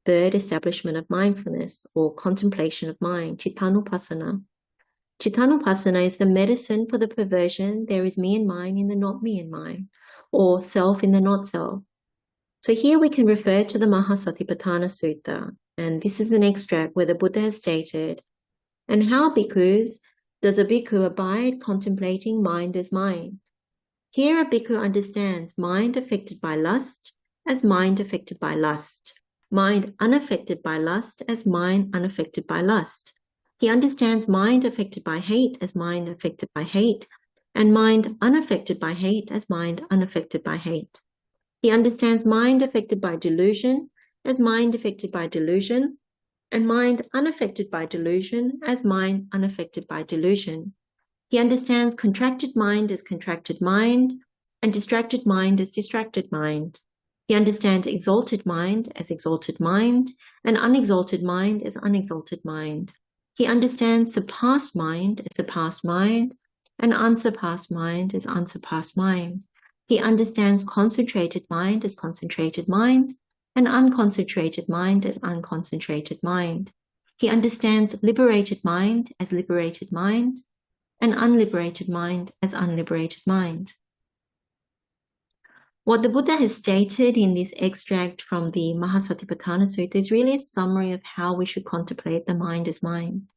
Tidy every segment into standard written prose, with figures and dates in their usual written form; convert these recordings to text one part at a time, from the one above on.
third establishment of mindfulness or contemplation of mind, cittanupassana. Cittanupassana is the medicine for the perversion there is me and mine in the not me and mine, or self in the not self. So here we can refer to the Mahāsatipaṭṭhāna Sutta, and this is an extract where the Buddha has stated, and how, bhikkhus, does a bhikkhu abide contemplating mind as mind? Here a bhikkhu understands mind affected by lust as mind affected by lust, mind unaffected by lust as mind unaffected by lust. He understands mind affected by hate as mind affected by hate, and mind unaffected by hate as mind unaffected by hate. He understands mind affected by delusion as mind affected by delusion, and mind unaffected by delusion as mind unaffected by delusion. He understands contracted mind as contracted mind, and distracted mind as distracted mind. He understands exalted mind as exalted mind, and unexalted mind as unexalted mind. He understands surpassed mind as surpassed mind, and unsurpassed mind as unsurpassed mind. He understands concentrated mind as concentrated mind, and unconcentrated mind as unconcentrated mind. He understands liberated mind as liberated mind, and unliberated mind as unliberated mind. What the Buddha has stated in this extract from the Mahāsatipaṭṭhāna Sutta is really a summary of how we should contemplate the mind as mind.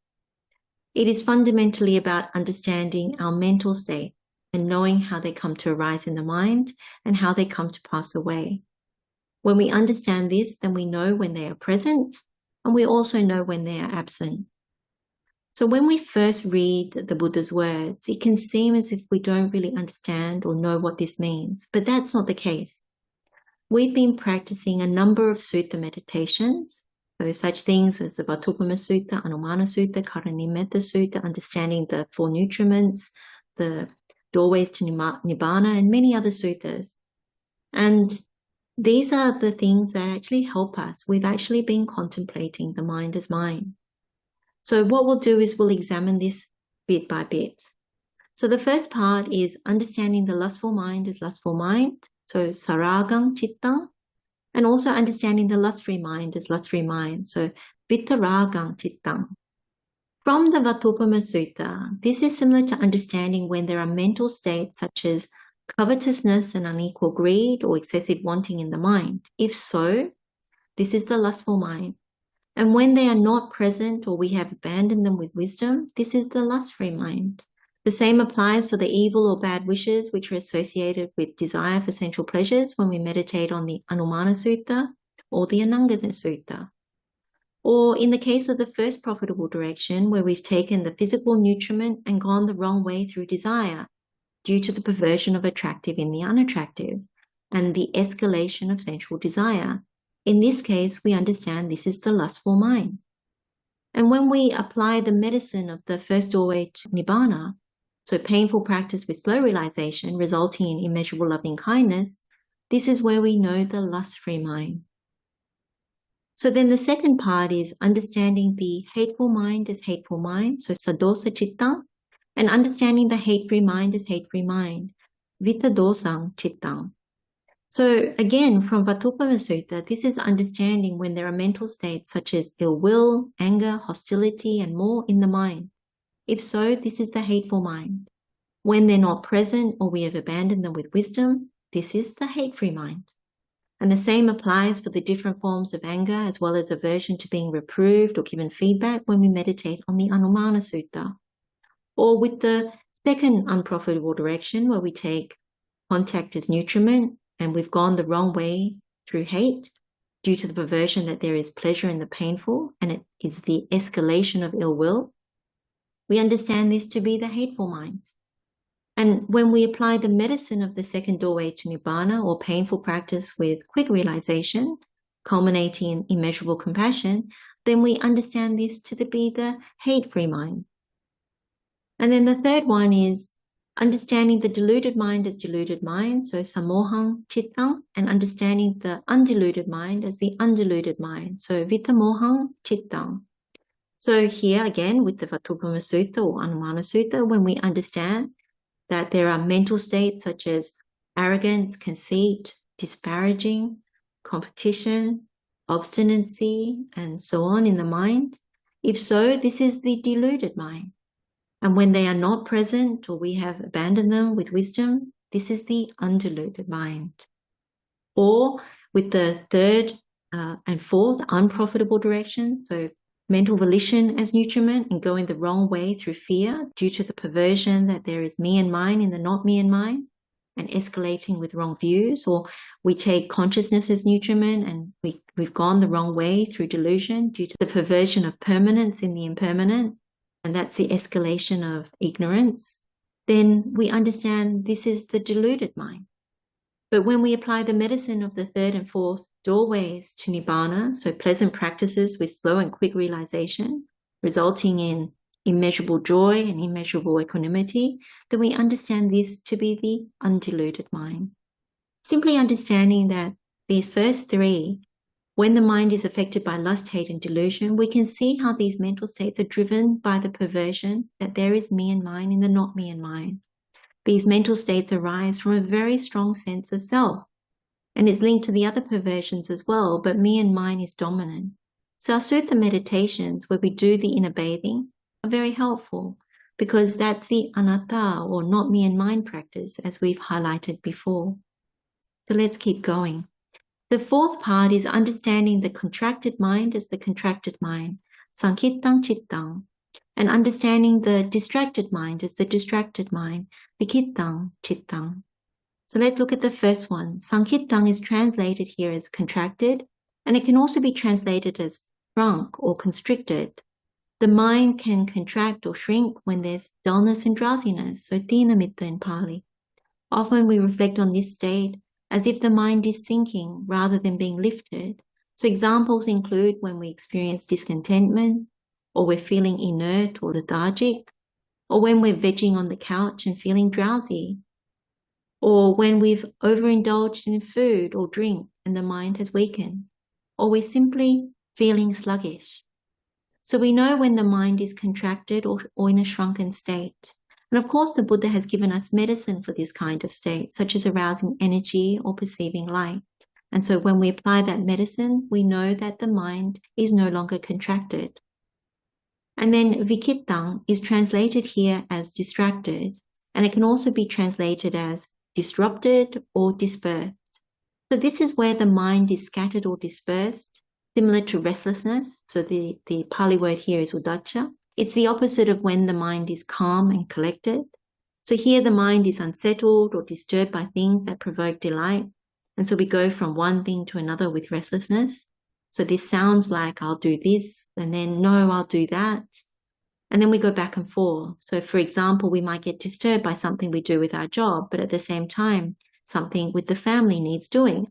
It is fundamentally about understanding our mental state and knowing how they come to arise in the mind and how they come to pass away. When we understand this, then we know when they are present, and we also know when they are absent. So when we first read the Buddha's words, it can seem as if we don't really understand or know what this means, but that's not the case. We've been practicing a number of sutta meditations, so such things as the Vatupama Sutta, Anumana Sutta, caranadhamma Sutta, understanding the four nutriments, the doorways to Nibbana, and many other suttas. And these are the things that actually help us. We've actually been contemplating the mind as mind. So what we'll do is we'll examine this bit by bit. So the first part is understanding the lustful mind as lustful mind, so saragang cittang, and also understanding the lust-free mind as lust-free mind, so vittaragang cittang. From the Vatupama Sutta, this is similar to understanding when there are mental states such as covetousness and unequal greed or excessive wanting in the mind. If so, this is the lustful mind. And when they are not present or we have abandoned them with wisdom, this is the lust-free mind. The same applies for the evil or bad wishes which are associated with desire for sensual pleasures when we meditate on the Anumana Sutta or the Anangana Sutta. Or in the case of the first profitable direction, where we've taken the physical nutriment and gone the wrong way through desire, due to the perversion of attractive in the unattractive, and the escalation of sensual desire. In this case, we understand this is the lustful mind. And when we apply the medicine of the first doorway to Nibbana, so painful practice with slow realization resulting in immeasurable loving kindness, this is where we know the lust-free mind. So then the second part is understanding the hateful mind as hateful mind, so sadosa cittang, and understanding the hate-free mind as hate-free mind, vittadosang cittang. So again, from Vatupama Sutta, this is understanding when there are mental states such as ill will, anger, hostility, and more in the mind. If so, this is the hateful mind. When they're not present or we have abandoned them with wisdom, this is the hate-free mind. And the same applies for the different forms of anger as well as aversion to being reproved or given feedback when we meditate on the Anumana Sutta. Or with the second unprofitable direction where we take contact as nutriment and we've gone the wrong way through hate due to the perversion that there is pleasure in the painful and it is the escalation of ill will, we understand this to be the hateful mind. And when we apply the medicine of the second doorway to Nibbana or painful practice with quick realization, culminating in immeasurable compassion, then we understand this to be the hate-free mind. And then the third one is understanding the deluded mind as deluded mind, so samohang cittang, and understanding the undeluded mind as the undeluded mind, so vittamohang cittang. So here again with the Vatupama Sutta or Anumana Sutta, when we understand that there are mental states such as arrogance, conceit, disparaging, competition, obstinacy, and so on in the mind? If so, this is the deluded mind. And when they are not present or we have abandoned them with wisdom, this is the undeluded mind. Or with the third and fourth, unprofitable direction, so mental volition as nutriment and going the wrong way through fear due to the perversion that there is me and mine in the not me and mine, and escalating with wrong views. Or we take consciousness as nutriment and we've gone the wrong way through delusion due to the perversion of permanence in the impermanent, and that's the escalation of ignorance. Then we understand this is the deluded mind. But when we apply the medicine of the third and fourth doorways to Nibbana, so pleasant practices with slow and quick realization, resulting in immeasurable joy and immeasurable equanimity, then we understand this to be the undeluded mind. Simply understanding that these first three, when the mind is affected by lust, hate, and delusion, we can see how these mental states are driven by the perversion that there is me and mine in the not me and mine. These mental states arise from a very strong sense of self, and it's linked to the other perversions as well, but me and mine is dominant. So our sutta meditations, where we do the inner bathing, are very helpful because that's the anatta or not me and mine practice, as we've highlighted before. So let's keep going. The fourth part is understanding the contracted mind as the contracted mind, sankittam cittang, and understanding the distracted mind as the distracted mind, vikittam cittang. So let's look at the first one. Sankittam is translated here as contracted, and it can also be translated as shrunk or constricted. The mind can contract or shrink when there's dullness and drowsiness, so tīna mitta in Pali. Often we reflect on this state as if the mind is sinking rather than being lifted. So examples include when we experience discontentment, or we're feeling inert or lethargic, or when we're vegging on the couch and feeling drowsy, or when we've overindulged in food or drink and the mind has weakened, or we're simply feeling sluggish. So we know when the mind is contracted or in a shrunken state. And of course, the Buddha has given us medicine for this kind of state, such as arousing energy or perceiving light. And so when we apply that medicine, we know that the mind is no longer contracted. And then vikittang is translated here as distracted, and it can also be translated as disrupted or dispersed. So this is where the mind is scattered or dispersed, similar to restlessness. So the Pali word here is uddhacca. It's the opposite of when the mind is calm and collected. So here the mind is unsettled or disturbed by things that provoke delight. And so we go from one thing to another with restlessness. So this sounds like I'll do this, and then no, I'll do that. And then we go back and forth. So for example, we might get disturbed by something we do with our job, but at the same time, something with the family needs doing.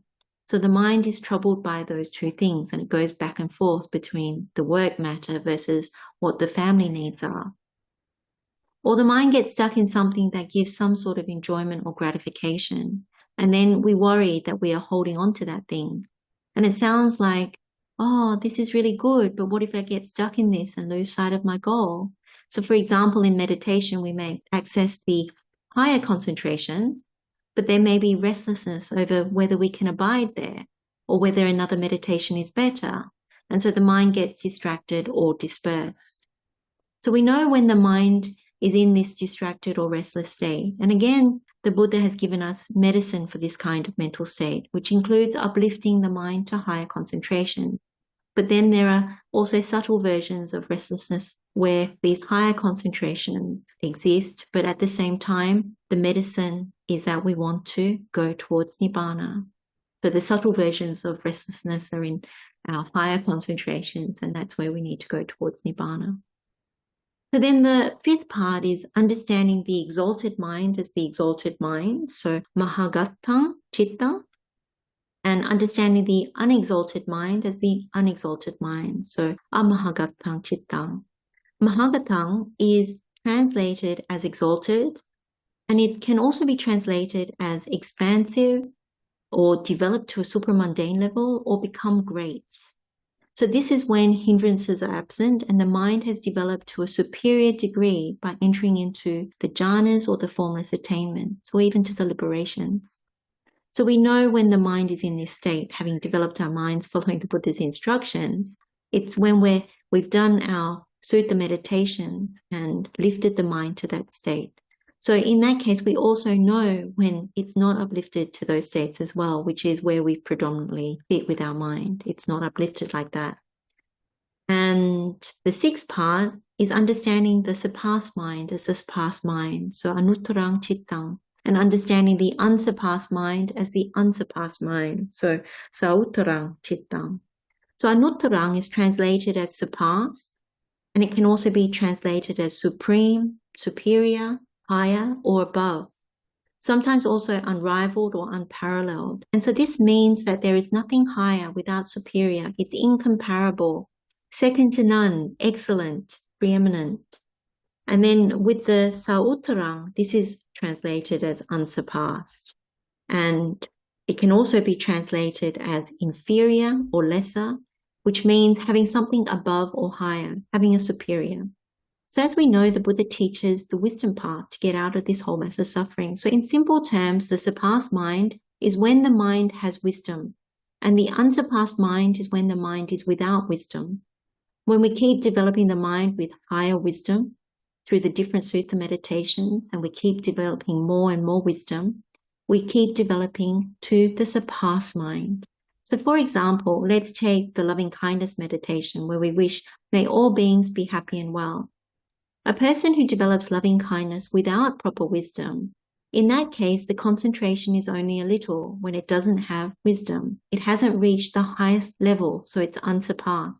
So the mind is troubled by those two things, and it goes back and forth between the work matter versus what the family needs are. Or the mind gets stuck in something that gives some sort of enjoyment or gratification, and then we worry that we are holding on to that thing. And it sounds like, oh, this is really good, but what if I get stuck in this and lose sight of my goal? So for example, in meditation, we may access the higher concentrations, but there may be restlessness over whether we can abide there or whether another meditation is better. And so the mind gets distracted or dispersed. So we know when the mind is in this distracted or restless state. And again, the Buddha has given us medicine for this kind of mental state, which includes uplifting the mind to higher concentration. But then there are also subtle versions of restlessness where these higher concentrations exist, but at the same time, the medicine is that we want to go towards Nibbana. So the subtle versions of restlessness are in our higher concentrations, and that's where we need to go towards Nibbana. So then the fifth part is understanding the exalted mind as the exalted mind, so Mahāsatipaṭṭhāna Sutta, and understanding the unexalted mind as the unexalted mind, so Amahāgattam Cittang. Mahāgattam is translated as exalted, and it can also be translated as expansive or develop to a supramundane level or become great. So this is when hindrances are absent and the mind has developed to a superior degree by entering into the jhanas or the formless attainments, or even to the liberations. So we know when the mind is in this state, having developed our minds following the Buddha's instructions, it's when we've done our sutta meditations and lifted the mind to that state. So in that case, we also know when it's not uplifted to those states as well, which is where we predominantly sit with our mind. It's not uplifted like that. And the sixth part is understanding the surpassed mind as the surpassed mind. So anuttarang cittang, and understanding the unsurpassed mind as the unsurpassed mind. So sauttarang cittang. So anuttarang is translated as surpassed, and it can also be translated as supreme, superior, higher, or above. Sometimes also unrivaled or unparalleled. And so this means that there is nothing higher without superior. It's incomparable, second to none, excellent, preeminent. And then with the sauttarang, this is translated as unsurpassed. And it can also be translated as inferior or lesser, which means having something above or higher, having a superior. So as we know, the Buddha teaches the wisdom path to get out of this whole mess of suffering. So in simple terms, the surpassed mind is when the mind has wisdom, and the unsurpassed mind is when the mind is without wisdom. When we keep developing the mind with higher wisdom through the different sutta meditations, and we keep developing more and more wisdom, we keep developing to the surpassed mind. So for example, let's take the loving kindness meditation where we wish, may all beings be happy and well. A person who develops loving kindness without proper wisdom, in that case, the concentration is only a little when it doesn't have wisdom. It hasn't reached the highest level, so it's unsurpassed.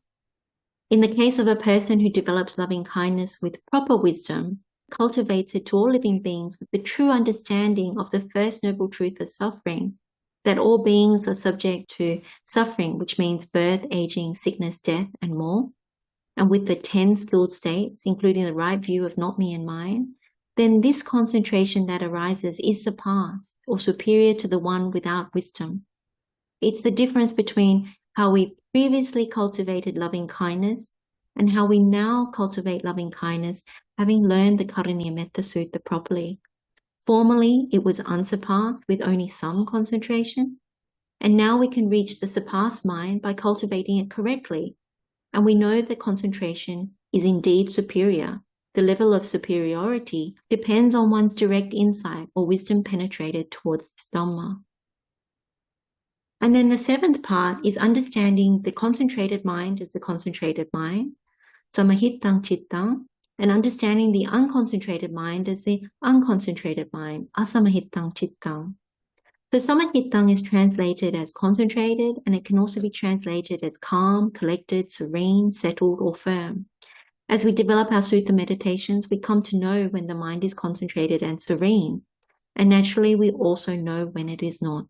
In the case of a person who develops loving kindness with proper wisdom, cultivates it to all living beings with the true understanding of the first noble truth of suffering, that all beings are subject to suffering, which means birth, aging, sickness, death, and more, and with the 10 skilled states, including the right view of not me and mine, then this concentration that arises is surpassed or superior to the one without wisdom. It's the difference between how we previously cultivated loving kindness and how we now cultivate loving kindness, having learned the Caranadhamma Sutta properly. Formerly, it was unsurpassed with only some concentration, and now we can reach the surpassed mind by cultivating it correctly. And we know that concentration is indeed superior. The level of superiority depends on one's direct insight or wisdom penetrated towards this Dhamma. And then the seventh part is understanding the concentrated mind as the concentrated mind, samahitang cittang, and understanding the unconcentrated mind as the unconcentrated mind, asamahitang cittang. So samahitang is translated as concentrated, and it can also be translated as calm, collected, serene, settled, or firm. As we develop our sutta meditations, we come to know when the mind is concentrated and serene, and naturally we also know when it is not.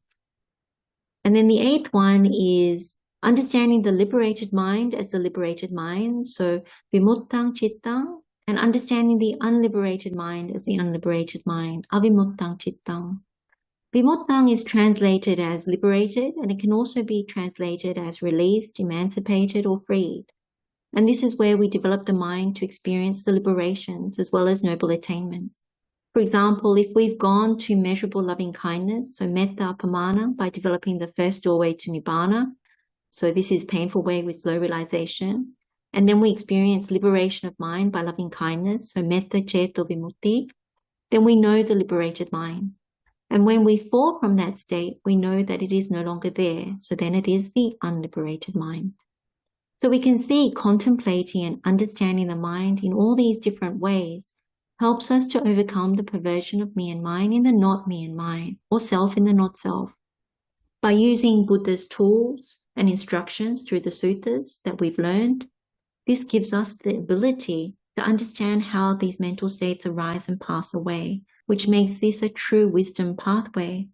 And then the eighth one is understanding the liberated mind as the liberated mind, so vimuttang cittang, and understanding the unliberated mind as the unliberated mind, avimuttang cittang. Vimuttang is translated as liberated, and it can also be translated as released, emancipated, or freed. And this is where we develop the mind to experience the liberations as well as noble attainments. For example, if we've gone to measurable loving kindness, so metta apamana, by developing the first doorway to Nibbana, so this is painful way with slow realization, and then we experience liberation of mind by loving kindness, so metta ceto vimutti, then we know the liberated mind. And when we fall from that state, we know that it is no longer there. So then it is the unliberated mind. So we can see contemplating and understanding the mind in all these different ways helps us to overcome the perversion of me and mine in the not me and mine, or self in the not self. By using Buddha's tools and instructions through the suttas that we've learned, this gives us the ability to understand how these mental states arise and pass away, which makes this a true wisdom pathway